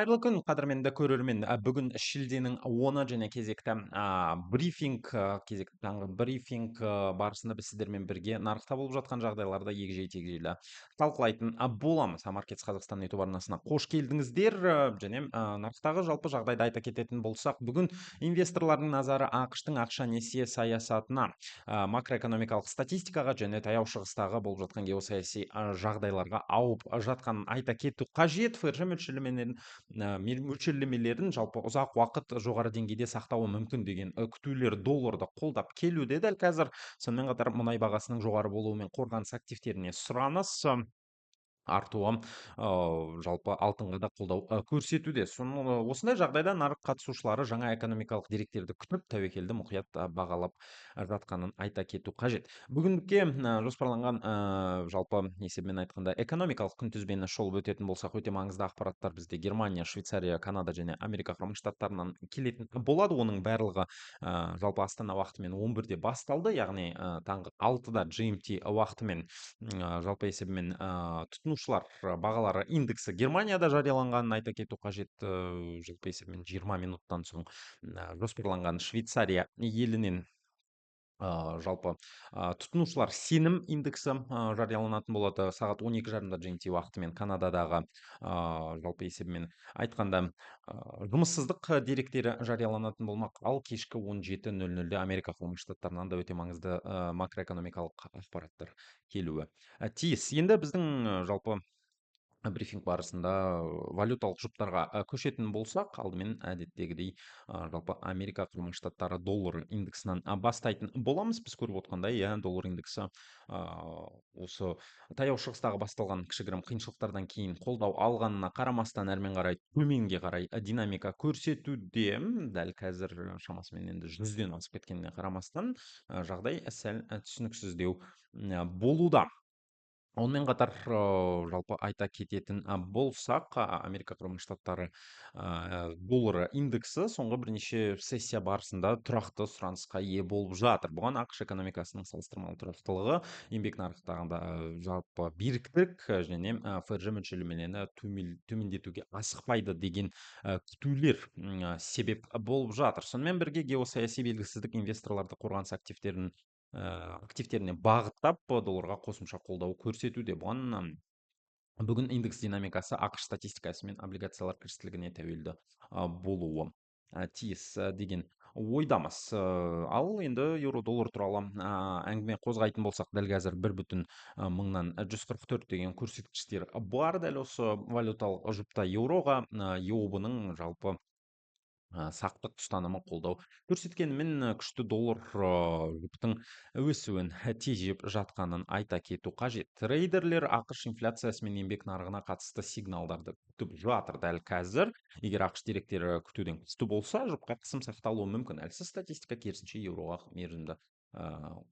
Қайырлы күн, қадірменді көрермен. Бүгін шілденің 10-ы және кезекті брифинг, кезекті таңғы брифинг барысында біз сіздермен бірге нарықта болып жатқан жағдайларды егжей-тегжейлі талқылайтын боламыз. Маркетс Қазақстан YouTube арнасына қош келдіңіздер. Және нарықтағы жалпы жағдайды айта кететін болсақ, бүгін инвесторлардың назары ақш-тың ақша несие саясатына, макроэкономикалық статистикаға және таяу шығыстағы болып жатқан геосаяси жағдайларға ауып жатқанын айта кету қажет. ФРЖ мөлшерлемелерін жалпы ұзақ уақыт жоғары деңгейде сақтауы мүмкін деген күтулер долларды қолдап келуде дәл қазір. Сонымен қатар мұнай бағасының жоғары болуы мен қорғаныс активтеріне сұраныс артуы жалпы алтынға да қолдау көрсетуде. Осындай жағдайда нарық қатысушылары жаңа экономикалық деректерді күтіп, тәуекелді мұқият бағалап жатқанын айта кету қажет. Бүгінге жоспарланған жалпы есебімен айтқанда экономикалық күнтізбені шолып өтетін болсақ, өте маңызды ақпараттар бізде Германия, Швейцария, Канада және Америка құрама штаттарынан келетін болады. Оның барлығы жалпы Астана уақытымен 11-де басталды, яғни таңғы 6-да GMT уақытымен жалпы есебімен тұтынушылар бағалары индексі Германияда жарияланғанын айта кету қажет. Жалпы есебімен 20 минуттан соң жоспарланған Швейцария елінен жалпы тұтынушылар сенім индексі жарияланатын болады сағат 12:30-да GMT уақытымен. Канададағы жалпы есебімен айтқанда жұмыссыздық деректері жарияланатын болмақ, ал кешкі 17:00-де Америка құрама штаттарынан да өте маңызды макроэкономикалық ақпараттар келуі тиіс. Енді біздің жалпы брифинг барысында валюталық жұптарға көшетін болсақ, алдымен әдеттегідей жалпы Америка құрама штаттары доллар индексінен бастайтын боламыз. Біз көріп отқандай, доллар индексі осы таяу шығыстағы басталған кішігірім қиыншылықтардан кейін қолдау алғанына қарамастан әрмен қарай төменге қарай динамика көрсетуде. Дәл қазір шамасымен енді 100-ден асып кеткеніне қарамастан жағдай сәл түсініксіздеу болуда. Онымен қатар жалпы айта кететін болсақ, Америка құрама штаттары доллары индексі соңғы бірнеше сессия барысында тұрақты сұранысқа ие болып жатыр. Бұған ақш экономикасының салыстырмалы тұрақтылығы, еңбек нарықтарында жалпы беріктік және ФРЖ мөлшерлемені төмендетуге асықпайды деген күтулер себеп болып жатыр. Сонымен бірге геосаяси белгісіздік инвесторларды қорғаныс активтеріне бағыттап долларға қосымша қолдау көрсетуде. Бұған бүгін индекс динамикасы ақш статистикасы мен облигациялар кірістілігіне тәуелді болуы тиіс деген ойдамыз. Ал енді еуро-доллар туралы әңгіме қозғайтын болсақ, дәл қазір 1,1000-нан 144 деген көрсеткіштер бар. Дәл осы валюталық жұпта еуроға EUB-ның жалпы сақтық ұстанымы қолдау көрсеткенімен күшті доллар жұптың өсуін тежеп жатқанын айта кету қажет. Трейдерлер ақш инфляциясы мен еңбек нарығына қатысты сигналдарды күтіп жатыр дәл қазір. Егер ақш деректері күтуден күшті болса, жұпқа қысым сақталуы мүмкін. Әлсіз статистика керісінше еуроға мерзімді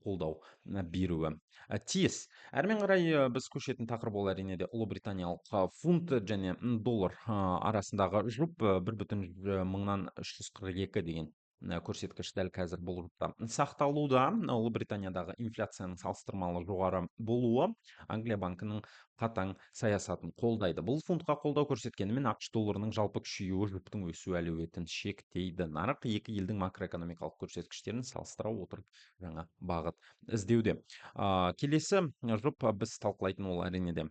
қолдау беруі тиіс. Әрмен қарай біз көшетін тақырып ол әрине де ұлыбританиялық фунт және доллар арасындағы жұп 1,1000-нан 342 деген көрсеткіш дәл қазір бұл жұпта сақталуда. Ұлыбританиядағы инфляцияның салыстырмалы жоғары болуы Англия банкінің қатаң саясатын қолдайды. Бұл фунтқа қолдау көрсеткенімен ақш долларының жалпы күшеюі жұптың өсу әлеуетін шектейді. Нарық екі елдің макроэкономикалық көрсеткіштерін салыстыра отырып жаңа бағыт іздеуде. Келесі жұп біз талқылайтын ол әрине де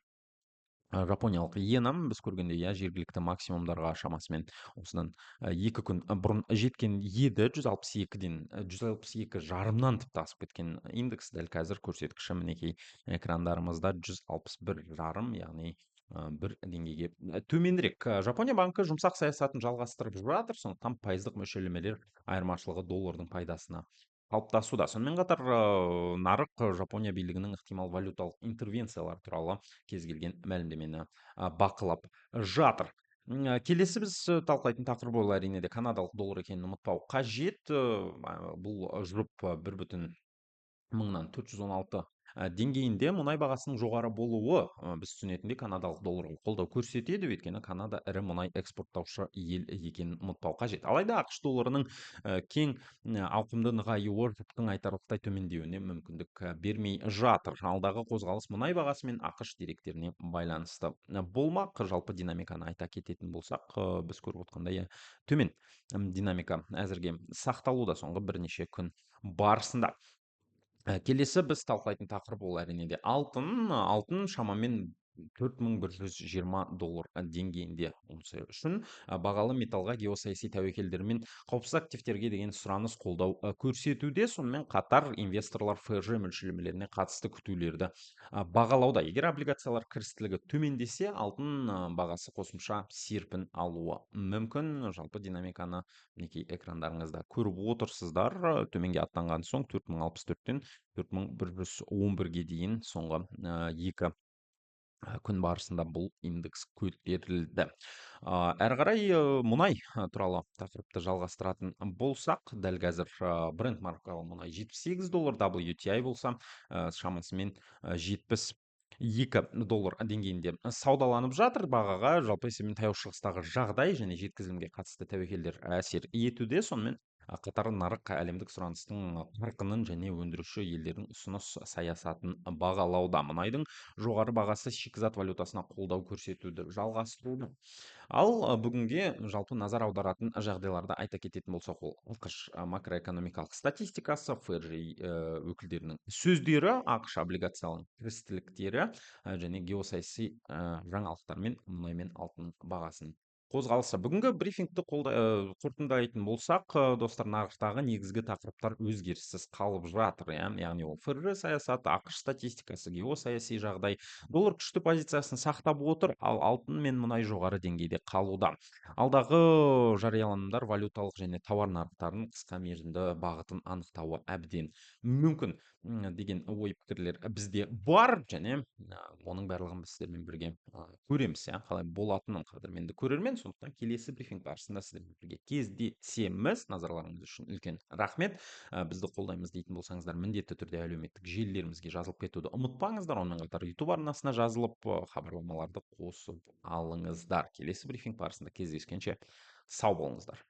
жапониялық иена. Біз көргендей, жергілікті максимумдарға шамасымен осыдан 2 күн бұрын жеткен еді. 162-ден 162,5-нан тіпті асып кеткен индекс дәл қазір көрсеткіші мінекей экрандарымызда 161,5, яғни бір деңгейге төменірек. Жапония банкі жұмсақ саясатын жалғастырып жатыр, сондықтан пайыздық мөлшерлемелер айырмашылығы доллардың пайдасына қалыптасуда. Сонымен қатар нарық Жапония билігінің ықтимал валюталық интервенциялар туралы кез келген мәлімдемені бақылап жатыр. Келесі біз талқылайтын тақырып ол әрине де канадалық доллар екенін ұмытпау қажет. Бұл жұп 1,1000-нан 416 деңгейінде мұнай бағасының жоғары болуы, біз түсінетіндей канадалық долларға қолдау көрсетеді, өйткені Канада ірі мұнай экспорттаушы ел екенін ұмытпау қажет. Алайда ақш долларының кең ауқымды нығаюы рубльдің айтарлықтай төмендеуіне мүмкіндік бермей жатыр. Алдағы қозғалыс мұнай бағасы мен ақш деректеріне байланысты болмақ. Жалпы динамиканы айта кететін болсақ, біз көріп отқандай төмен динамика әзірге сақталуда соңғы бірнеше күн барысында. Келесі біз талқылайтын тақырып ол әрине де алтын. Алтын шамамен $4120 деңгейінде унция үшін бағалы металлға геосаяси тәуекелдер мен қауіпсіз активтерге деген сұраныс қолдау көрсетуде. Сонымен қатар инвесторлар ФРЖ мөлшерлемелеріне қатысты күтулерді бағалауда. Егер облигациялар кірістілігі төмендесе, алтын бағасы қосымша серпін алуы мүмкін. Жалпы динамиканы мінекей экрандарыңызда көріп отырсыздар. Төменге аттанған соң 4064-тен 4111-ге дейін соңғы екі күн барысында бұл индекс көтерілді. Әрі қарай мұнай туралы тақырыпты жалғастыратын болсақ, дәл қазір Brent маркалы мұнай $78, WTI болса шамасымен $72 деңгейінде саудаланып жатыр. Бағаға жалпы есебімен таяу шығыстағы жағдай және жеткізілімге қатысты тәуекелдер әсер етуде. Сонымен қатар нарық әлемдік сұраныстың қарқынын және өндіруші елдердің ұсыныс саясатын бағалауда. Мұнайдың жоғары бағасы шикізат валютасына қолдау көрсетуді жалғастыруда. Ал бүгінге жалпы назар аударатын жағдайларды айта кететін болсақ, ол ақш макроэкономикалық статистикасы, ФРЖ өкілдерінің сөздері, ақш облигацияларының кірістіліктері және геосаяси жаңалықтар мен мұнай мен алтын бағасының қозғалысы. Бүгінгі брифингті қорытындылайтын болсақ, достар, нарықтағы негізгі тақырыптар өзгеріссіз қалып жатыр. Яғни ол ФРЖ саясаты, ақш статистикасы, геосаяси жағдай. Доллар күшті позициясын сақтап отыр, ал алтын мен мұнай жоғары деңгейде қалуда. Алдағы жарияланымдар валюталық және тауар нарықтарының қысқа мерзімді бағытын анықтауы әбден мүмкін деген ой пікірлер бізде бар, және оның барлығын біз сіздермен бірге көреміз, қалай болатынын, қадірменді көрермен. Сондықтан келесі брифинг барысында сіздермен бірге кездесеміз. Назарларыңыз үшін үлкен рахмет. Бізді қолдаймыз дейтін болсаңыздар, міндетті түрде әлеуметтік желілерімізге жазылып кетуді ұмытпаңыздар. Онымен қатар YouTube арнасына жазылып хабарламаларды қосып алыңыздар. Келесі брифинг барысында кездескенше сау болыңыздар.